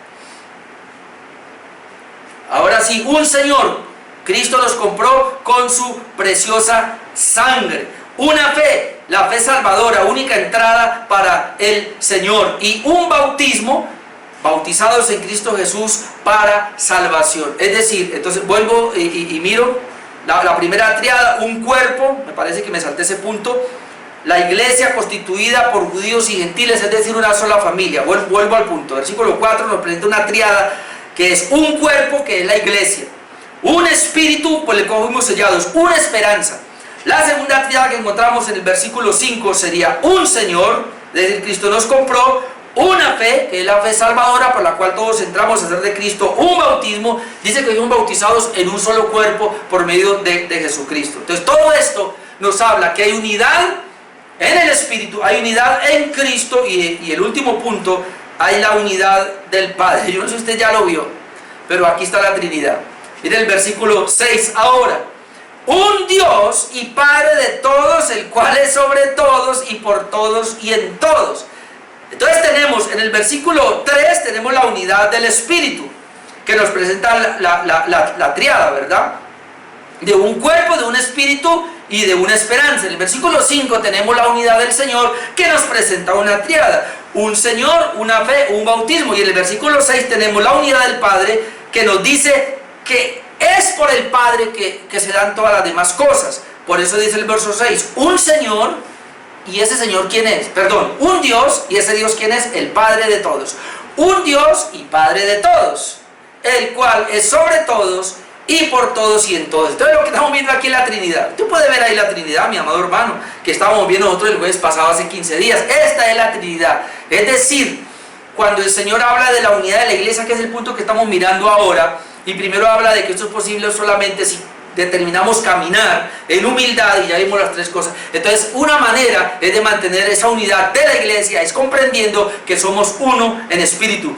Ahora sí, un Señor. Cristo nos compró con su preciosa sangre. Una fe, la fe salvadora, única entrada para el Señor. Y un bautismo, bautizados en Cristo Jesús para salvación. Es decir, entonces vuelvo y miro la primera triada: un cuerpo, me parece que me salté ese punto, la iglesia constituida por judíos y gentiles, es decir, una sola familia. Vuelvo al punto. Versículo 4 nos presenta una tríada que es un cuerpo, que es la iglesia, un espíritu por el cual fuimos sellados, una esperanza. La segunda tríada que encontramos en el versículo 5 sería un Señor, es decir, Cristo nos compró, una fe, que es la fe salvadora por la cual todos entramos a ser de Cristo, un bautismo, dice que fuimos bautizados en un solo cuerpo por medio de Jesucristo. Entonces todo esto nos habla que hay unidad en el Espíritu, hay unidad en Cristo y el último punto, hay la unidad del Padre. Yo no sé si usted ya lo vio, pero aquí está la Trinidad. Mire el versículo 6 ahora. Un Dios y Padre de todos, el cual es sobre todos y por todos y en todos. Entonces tenemos en el versículo 3, tenemos la unidad del Espíritu, que nos presenta la triada, ¿verdad? De un cuerpo, de un espíritu y de una esperanza. En el versículo 5 tenemos la unidad del Señor, que nos presenta una triada, un Señor, una fe, un bautismo. Y en el versículo 6 tenemos la unidad del Padre, que nos dice que es por el Padre que se dan todas las demás cosas. Por eso dice el verso 6, un Señor, y ese Señor ¿quién es? Perdón, un Dios, y ese Dios ¿quién es? El Padre de todos. Un Dios y Padre de todos, el cual es sobre todos y por todos y en todos. Entonces lo que estamos viendo aquí es la Trinidad. Tú puedes ver ahí la Trinidad, mi amado hermano, que estábamos viendo nosotros el jueves pasado hace 15 días. Esta es la Trinidad. Es decir, cuando el Señor habla de la unidad de la iglesia, que es el punto que estamos mirando ahora, y primero habla de que esto es posible solamente si determinamos caminar en humildad, y ya vimos las tres cosas. Entonces una manera es de mantener esa unidad de la iglesia, es comprendiendo que somos uno en espíritu.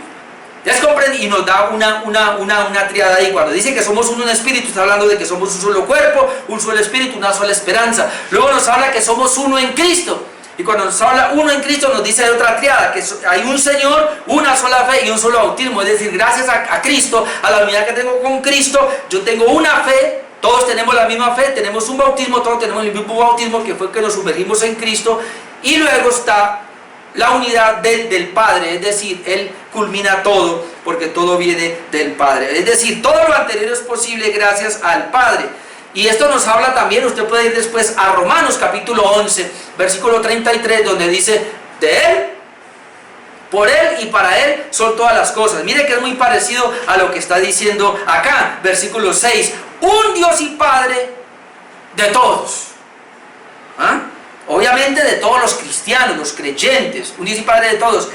Ya es comprendido, y nos da una triada ahí. Cuando dice que somos uno en espíritu, está hablando de que somos un solo cuerpo, un solo espíritu, una sola esperanza. Luego nos habla que somos uno en Cristo. Y cuando nos habla uno en Cristo, nos dice de otra triada, que hay un Señor, una sola fe y un solo bautismo. Es decir, gracias a Cristo, a la unidad que tengo con Cristo, yo tengo una fe, todos tenemos la misma fe, tenemos un bautismo, todos tenemos el mismo bautismo, que fue que nos sumergimos en Cristo. Y luego está la unidad del Padre, es decir, Él culmina todo, porque todo viene del Padre. Es decir, todo lo anterior es posible gracias al Padre. Y esto nos habla también, usted puede ir después a Romanos capítulo 11, versículo 33, donde dice, de Él, por Él y para Él son todas las cosas. Mire que es muy parecido a lo que está diciendo acá, versículo 6, un Dios y Padre de todos. ¿Ah? Obviamente de todos los cristianos, los creyentes, un Dios y Padre de todos,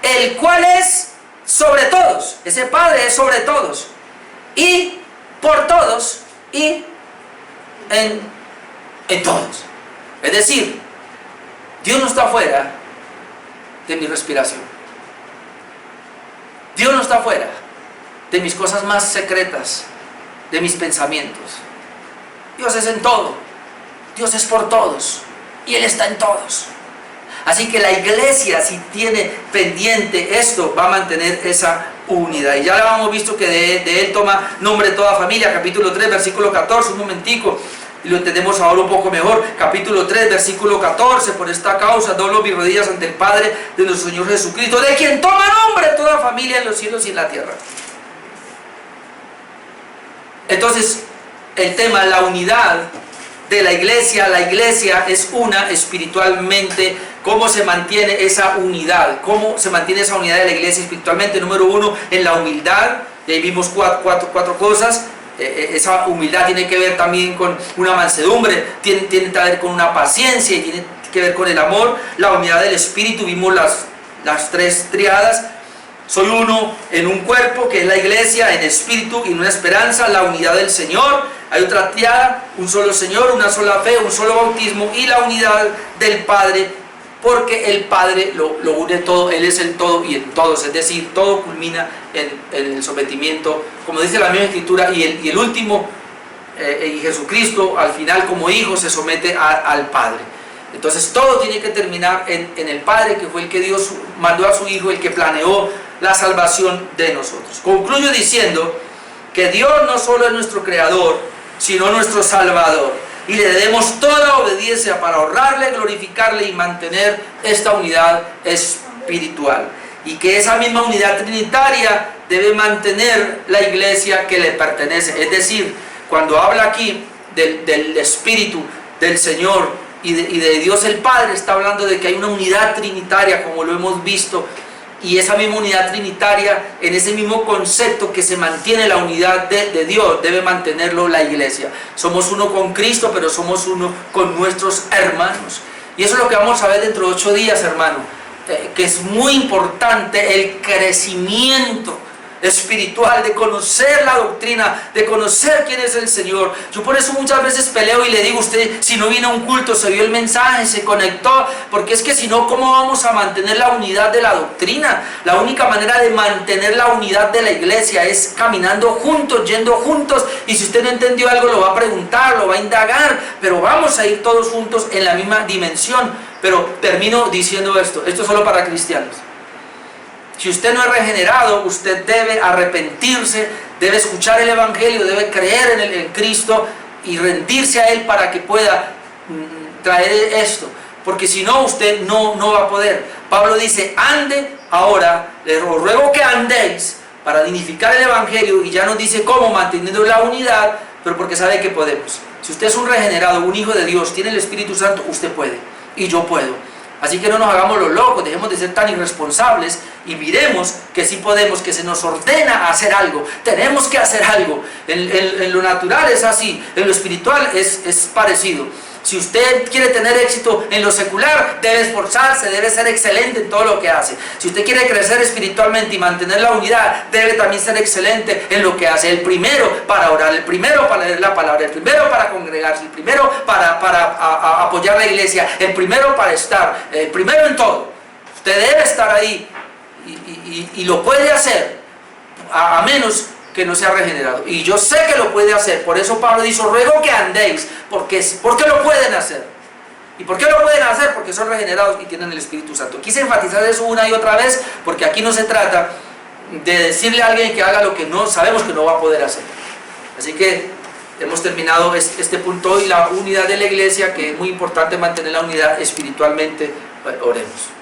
el cual es sobre todos, ese Padre es sobre todos, y por todos, y en todos. Es decir, Dios no está fuera de mi respiración. Dios no está fuera de mis cosas más secretas, de mis pensamientos. Dios es en todo, Dios es por todos, y Él está en todos. Así que la iglesia, si tiene pendiente esto, va a mantener esa unidad. Y ya lo hemos visto que de Él toma nombre toda familia. Capítulo 3, versículo 14, un momentico, y lo entendemos ahora un poco mejor. Capítulo 3, versículo 14, por esta causa doblo mis rodillas ante el Padre de nuestro Señor Jesucristo, de quien toma nombre toda familia en los cielos y en la tierra. Entonces, el tema, la unidad de la iglesia es una espiritualmente. ¿Cómo se mantiene esa unidad? ¿Cómo se mantiene esa unidad de la iglesia espiritualmente? Número uno, en la humildad. Y ahí vimos cuatro cosas. Esa humildad tiene que ver también con una mansedumbre, tiene que ver con una paciencia y tiene que ver con el amor. La unidad del espíritu, vimos las tres triadas. Soy uno en un cuerpo, que es la iglesia, en espíritu y en una esperanza. La unidad del Señor, hay otra triada, un solo Señor, una sola fe, un solo bautismo, y la unidad del Padre, porque el Padre lo une todo, Él es el todo y en todos. Es decir, todo culmina en el sometimiento, como dice la misma Escritura, y el último, y Jesucristo al final como hijo se somete al Padre. Entonces todo tiene que terminar en el Padre, que fue el que Dios mandó a su Hijo, el que planeó la salvación de nosotros. Concluyo diciendo que Dios no solo es nuestro Creador, sino nuestro Salvador, y le debemos toda obediencia para honrarle, glorificarle y mantener esta unidad espiritual. Y que esa misma unidad trinitaria debe mantener la iglesia que le pertenece. Es decir, cuando habla aquí del Espíritu del Señor, y de Dios el Padre está hablando de que hay una unidad trinitaria, como lo hemos visto, y esa misma unidad trinitaria, en ese mismo concepto que se mantiene la unidad de Dios, debe mantenerlo la iglesia. Somos uno con Cristo, pero somos uno con nuestros hermanos. Y eso es lo que vamos a ver dentro de 8 días, hermano, que es muy importante el crecimiento espiritual, de conocer la doctrina, de conocer quién es el Señor. Yo por eso muchas veces peleo y le digo: usted, si no vino a un culto, se vio el mensaje, se conectó, porque es que si no, ¿cómo vamos a mantener la unidad de la doctrina? La única manera de mantener la unidad de la iglesia es caminando juntos, yendo juntos, y si usted no entendió algo lo va a preguntar, lo va a indagar, pero vamos a ir todos juntos en la misma dimensión. Pero termino diciendo esto es solo para cristianos. Si usted no es regenerado, usted debe arrepentirse, debe escuchar el Evangelio, debe creer en Cristo y rendirse a Él para que pueda traer esto. Porque si no, usted no va a poder. Pablo dice: ande ahora, les ruego que andéis para dignificar el Evangelio, y ya nos dice cómo, manteniendo la unidad, pero porque sabe que podemos. Si usted es un regenerado, un hijo de Dios, tiene el Espíritu Santo, usted puede, y yo puedo. Así que no nos hagamos los locos, dejemos de ser tan irresponsables y miremos que sí podemos, que se nos ordena hacer algo. Tenemos que hacer algo. En lo natural es así, en lo espiritual es parecido. Si usted quiere tener éxito en lo secular, debe esforzarse, debe ser excelente en todo lo que hace. Si usted quiere crecer espiritualmente y mantener la unidad, debe también ser excelente en lo que hace. El primero para orar, el primero para leer la palabra, el primero para congregarse, el primero para apoyar la iglesia, el primero para estar, el primero en todo. Usted debe estar ahí y lo puede hacer, a menos que no sea regenerado. Y yo sé que lo puede hacer. Por eso Pablo dice: ruego que andéis, porque lo pueden hacer. ¿Y por qué lo pueden hacer? Porque son regenerados y tienen el Espíritu Santo. Quise enfatizar eso una y otra vez, porque aquí no se trata de decirle a alguien que haga lo que no sabemos que no va a poder hacer. Así que hemos terminado este punto hoy, la unidad de la iglesia, que es muy importante mantener la unidad espiritualmente. Oremos.